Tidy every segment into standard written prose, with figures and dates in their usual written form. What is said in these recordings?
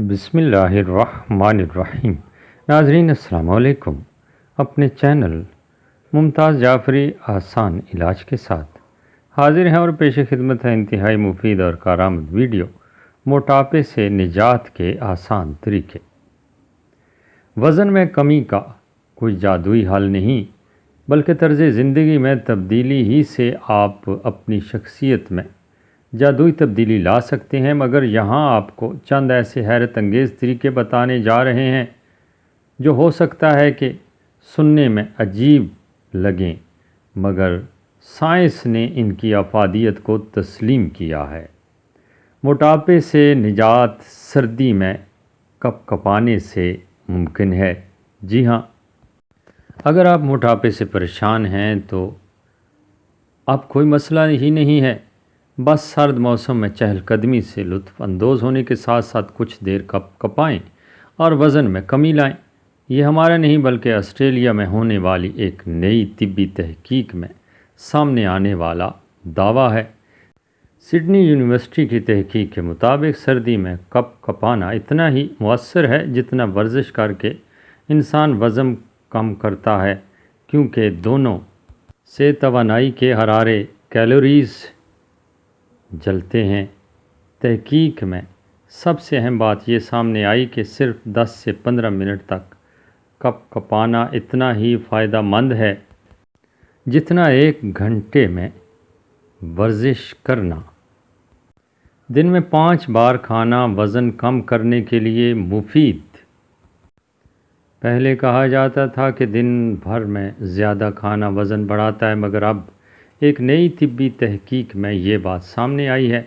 بسم اللہ الرحمن الرحیم۔ ناظرین السلام علیکم۔ اپنے چینل ممتاز جعفری آسان علاج کے ساتھ حاضر ہیں اور پیش خدمت ہے انتہائی مفید اور کارآمد ویڈیو موٹاپے سے نجات کے آسان طریقے۔ وزن میں کمی کا کوئی جادوئی حل نہیں، بلکہ طرز زندگی میں تبدیلی ہی سے آپ اپنی شخصیت میں جادوئی تبدیلی لا سکتے ہیں۔ مگر یہاں آپ کو چند ایسے حیرت انگیز طریقے بتانے جا رہے ہیں جو ہو سکتا ہے کہ سننے میں عجیب لگیں، مگر سائنس نے ان کی افادیت کو تسلیم کیا ہے۔ موٹاپے سے نجات سردی میں کپ کپانے سے ممکن ہے۔ جی ہاں، اگر آپ موٹاپے سے پریشان ہیں تو اب کوئی مسئلہ ہی نہیں ہے۔ بس سرد موسم میں چہل قدمی سے لطف اندوز ہونے کے ساتھ ساتھ کچھ دیر کپ کپائیں اور وزن میں کمی لائیں۔ یہ ہمارا نہیں بلکہ آسٹریلیا میں ہونے والی ایک نئی طبی تحقیق میں سامنے آنے والا دعویٰ ہے۔ سڈنی یونیورسٹی کی تحقیق کے مطابق سردی میں کپ کپانا اتنا ہی مؤثر ہے جتنا ورزش کر کے انسان وزن کم کرتا ہے، کیونکہ دونوں سے توانائی کے حرارے کیلوریز جلتے ہیں۔ تحقیق میں سب سے اہم بات یہ سامنے آئی کہ صرف 10 سے 15 منٹ تک کپ کپانا اتنا ہی فائدہ مند ہے جتنا 1 گھنٹے میں ورزش کرنا۔ دن میں 5 بار کھانا وزن کم کرنے کے لیے مفید۔ پہلے کہا جاتا تھا کہ دن بھر میں زیادہ کھانا وزن بڑھاتا ہے، مگر اب ایک نئی طبی تحقیق میں یہ بات سامنے آئی ہے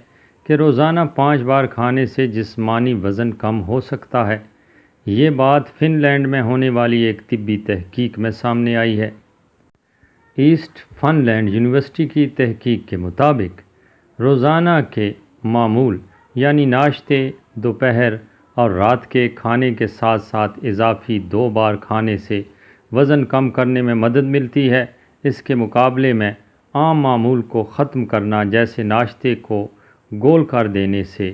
کہ روزانہ 5 بار کھانے سے جسمانی وزن کم ہو سکتا ہے۔ یہ بات فن لینڈ میں ہونے والی ایک طبی تحقیق میں سامنے آئی ہے۔ ایسٹ فن لینڈ یونیورسٹی کی تحقیق کے مطابق روزانہ کے معمول یعنی ناشتے، دوپہر اور رات کے کھانے کے ساتھ ساتھ اضافی 2 بار کھانے سے وزن کم کرنے میں مدد ملتی ہے۔ اس کے مقابلے میں عام معمول کو ختم کرنا، جیسے ناشتے کو گول کر دینے سے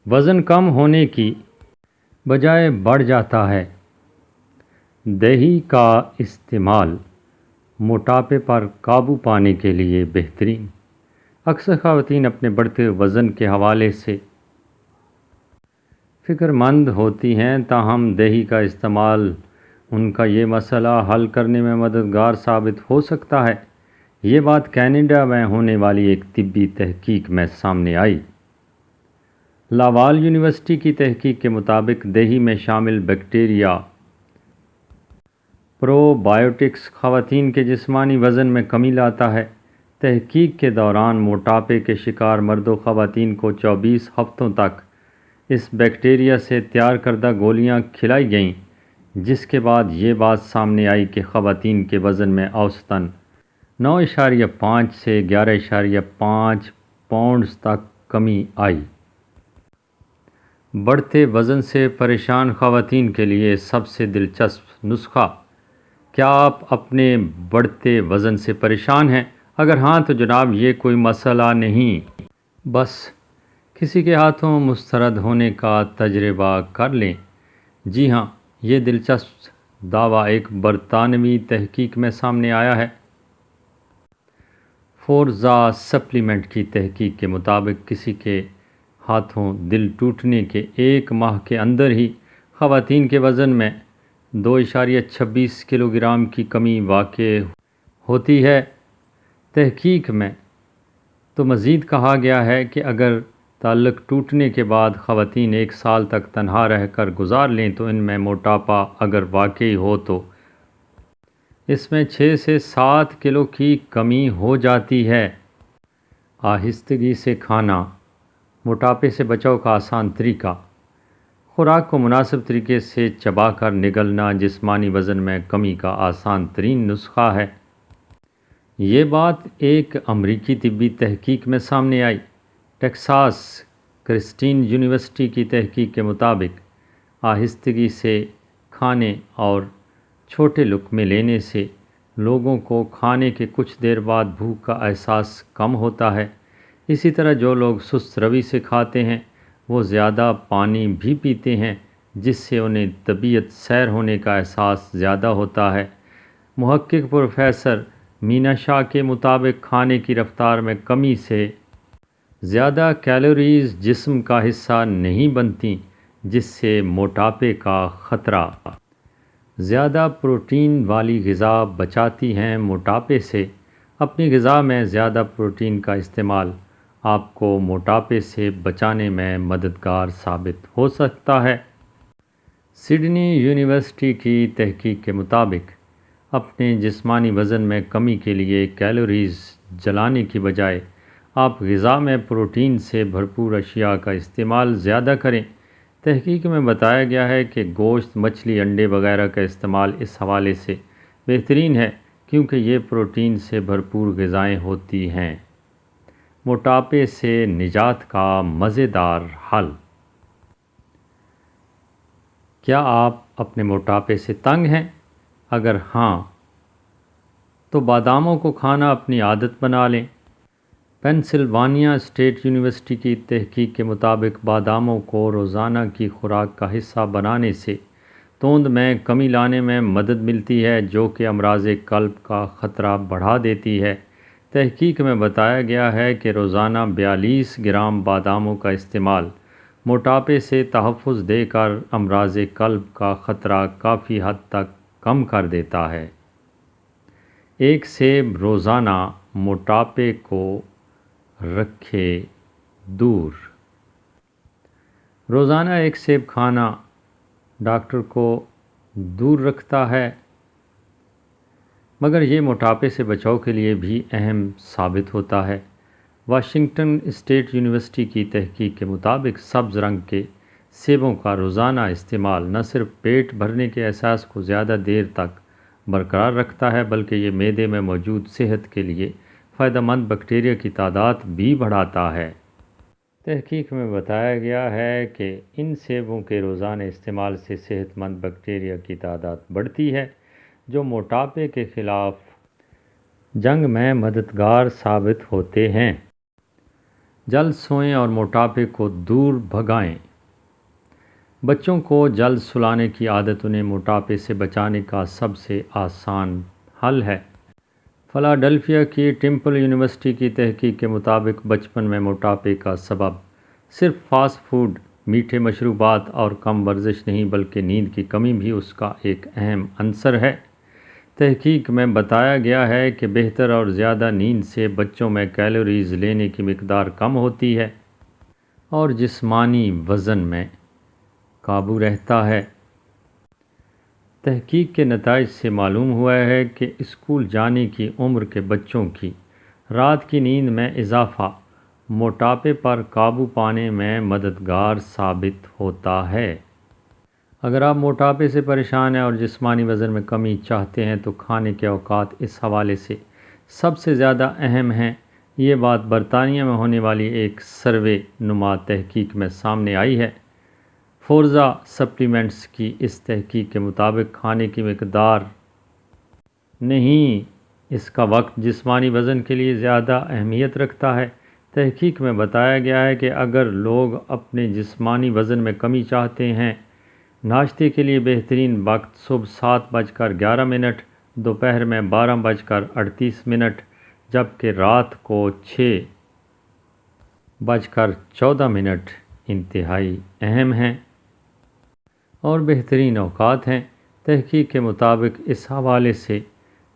وزن کم ہونے کی بجائے بڑھ جاتا ہے۔ دہی کا استعمال موٹاپے پر قابو پانے کے لیے بہترین۔ اکثر خواتین اپنے بڑھتے وزن کے حوالے سے فکر مند ہوتی ہیں، تاہم دہی کا استعمال ان کا یہ مسئلہ حل کرنے میں مددگار ثابت ہو سکتا ہے۔ یہ بات کینیڈا میں ہونے والی ایک طبی تحقیق میں سامنے آئی۔ لاوال یونیورسٹی کی تحقیق کے مطابق دہی میں شامل بیکٹیریا پرو بائیوٹکس خواتین کے جسمانی وزن میں کمی لاتا ہے۔ تحقیق کے دوران موٹاپے کے شکار مرد و خواتین کو 24 ہفتوں تک اس بیکٹیریا سے تیار کردہ گولیاں کھلائی گئیں، جس کے بعد یہ بات سامنے آئی کہ خواتین کے وزن میں اوسطاً 9.5 سے 11.5 پاؤنڈز تک کمی آئی۔ بڑھتے وزن سے پریشان خواتین کے لیے سب سے دلچسپ نسخہ۔ کیا آپ اپنے بڑھتے وزن سے پریشان ہیں؟ اگر ہاں تو جناب یہ کوئی مسئلہ نہیں، بس کسی کے ہاتھوں مسترد ہونے کا تجربہ کر لیں۔ جی ہاں، یہ دلچسپ دعویٰ ایک برطانوی تحقیق میں سامنے آیا ہے۔ فورزا سپلیمنٹ کی تحقیق کے مطابق کسی کے ہاتھوں دل ٹوٹنے کے 1 ماہ کے اندر ہی خواتین کے وزن میں 2.26 کلو گرام کی کمی واقع ہوتی ہے۔ تحقیق میں تو مزید کہا گیا ہے کہ اگر تعلق ٹوٹنے کے بعد خواتین 1 سال تک تنہا رہ کر گزار لیں تو ان میں موٹاپا اگر واقعی ہو تو اس میں 6 سے 7 کلو کی کمی ہو جاتی ہے۔ آہستگی سے کھانا موٹاپے سے بچاؤ کا آسان طریقہ۔ خوراک کو مناسب طریقے سے چبا کر نگلنا جسمانی وزن میں کمی کا آسان ترین نسخہ ہے۔ یہ بات ایک امریکی طبی تحقیق میں سامنے آئی۔ ٹیکساس کرسٹین یونیورسٹی کی تحقیق کے مطابق آہستگی سے کھانے اور چھوٹے لقمے لینے سے لوگوں کو کھانے کے کچھ دیر بعد بھوک کا احساس کم ہوتا ہے۔ اسی طرح جو لوگ سست روی سے کھاتے ہیں وہ زیادہ پانی بھی پیتے ہیں جس سے انہیں طبیعت سیر ہونے کا احساس زیادہ ہوتا ہے۔ محقق پروفیسر مینا شاہ کے مطابق کھانے کی رفتار میں کمی سے زیادہ کیلوریز جسم کا حصہ نہیں بنتی، جس سے موٹاپے کا خطرہ۔ زیادہ پروٹین والی غذا بچاتی ہیں موٹاپے سے۔ اپنی غذا میں زیادہ پروٹین کا استعمال آپ کو موٹاپے سے بچانے میں مددگار ثابت ہو سکتا ہے۔ سڈنی یونیورسٹی کی تحقیق کے مطابق اپنے جسمانی وزن میں کمی کے لیے کیلوریز جلانے کی بجائے آپ غذا میں پروٹین سے بھرپور اشیاء کا استعمال زیادہ کریں۔ تحقیق میں بتایا گیا ہے کہ گوشت، مچھلی، انڈے وغیرہ کا استعمال اس حوالے سے بہترین ہے کیونکہ یہ پروٹین سے بھرپور غذائیں ہوتی ہیں۔ موٹاپے سے نجات کا مزیدار حل۔ کیا آپ اپنے موٹاپے سے تنگ ہیں؟ اگر ہاں تو باداموں کو کھانا اپنی عادت بنا لیں۔ پینسلوانیا اسٹیٹ یونیورسٹی کی تحقیق کے مطابق باداموں کو روزانہ کی خوراک کا حصہ بنانے سے توند میں کمی لانے میں مدد ملتی ہے، جو کہ امراض قلب کا خطرہ بڑھا دیتی ہے۔ تحقیق میں بتایا گیا ہے کہ روزانہ 42 گرام باداموں کا استعمال موٹاپے سے تحفظ دے کر امراض قلب کا خطرہ کافی حد تک کم کر دیتا ہے۔ ایک سیب روزانہ موٹاپے کو رکھے دور۔ روزانہ ایک سیب کھانا ڈاکٹر کو دور رکھتا ہے، مگر یہ موٹاپے سے بچاؤ کے لیے بھی اہم ثابت ہوتا ہے۔ واشنگٹن اسٹیٹ یونیورسٹی کی تحقیق کے مطابق سبز رنگ کے سیبوں کا روزانہ استعمال نہ صرف پیٹ بھرنے کے احساس کو زیادہ دیر تک برقرار رکھتا ہے بلکہ یہ معدے میں موجود صحت کے لیے فائدہ مند بیکٹیریا کی تعداد بھی بڑھاتا ہے۔ تحقیق میں بتایا گیا ہے کہ ان سیبوں کے روزانہ استعمال سے صحت مند بیکٹیریا کی تعداد بڑھتی ہے، جو موٹاپے کے خلاف جنگ میں مددگار ثابت ہوتے ہیں۔ جلد سوئیں اور موٹاپے کو دور بھگائیں۔ بچوں کو جلد سلانے کی عادت انہیں موٹاپے سے بچانے کا سب سے آسان حل ہے۔ فلاڈیلفیا کی ٹیمپل یونیورسٹی کی تحقیق کے مطابق بچپن میں موٹاپے کا سبب صرف فاسٹ فوڈ، میٹھے مشروبات اور کم ورزش نہیں بلکہ نیند کی کمی بھی اس کا ایک اہم عنصر ہے۔ تحقیق میں بتایا گیا ہے کہ بہتر اور زیادہ نیند سے بچوں میں کیلوریز لینے کی مقدار کم ہوتی ہے اور جسمانی وزن میں قابو رہتا ہے۔ تحقیق کے نتائج سے معلوم ہوا ہے کہ اسکول جانے کی عمر کے بچوں کی رات کی نیند میں اضافہ موٹاپے پر قابو پانے میں مددگار ثابت ہوتا ہے۔ اگر آپ موٹاپے سے پریشان ہیں اور جسمانی وزن میں کمی چاہتے ہیں تو کھانے کے اوقات اس حوالے سے سب سے زیادہ اہم ہیں۔ یہ بات برطانیہ میں ہونے والی ایک سروے نما تحقیق میں سامنے آئی ہے۔ فورزا سپلیمنٹس کی اس تحقیق کے مطابق کھانے کی مقدار نہیں، اس کا وقت جسمانی وزن کے لیے زیادہ اہمیت رکھتا ہے۔ تحقیق میں بتایا گیا ہے کہ اگر لوگ اپنے جسمانی وزن میں کمی چاہتے ہیں، ناشتے کے لیے بہترین وقت صبح 7:11، دوپہر میں 12:38، جبکہ رات کو 6:14 انتہائی اہم ہیں اور بہترین اوقات ہیں۔ تحقیق کے مطابق اس حوالے سے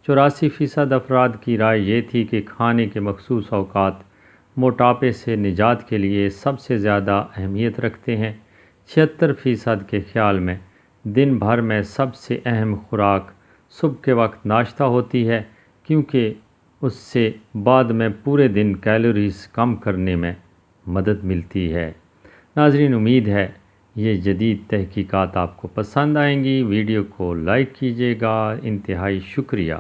84% افراد کی رائے یہ تھی کہ کھانے کے مخصوص اوقات موٹاپے سے نجات کے لیے سب سے زیادہ اہمیت رکھتے ہیں۔ 76% کے خیال میں دن بھر میں سب سے اہم خوراک صبح کے وقت ناشتہ ہوتی ہے کیونکہ اس سے بعد میں پورے دن کیلوریز کم کرنے میں مدد ملتی ہے۔ ناظرین، امید ہے یہ جدید تحقیقات آپ کو پسند آئیں گی۔ ویڈیو کو لائک کیجیے گا۔ انتہائی شکریہ۔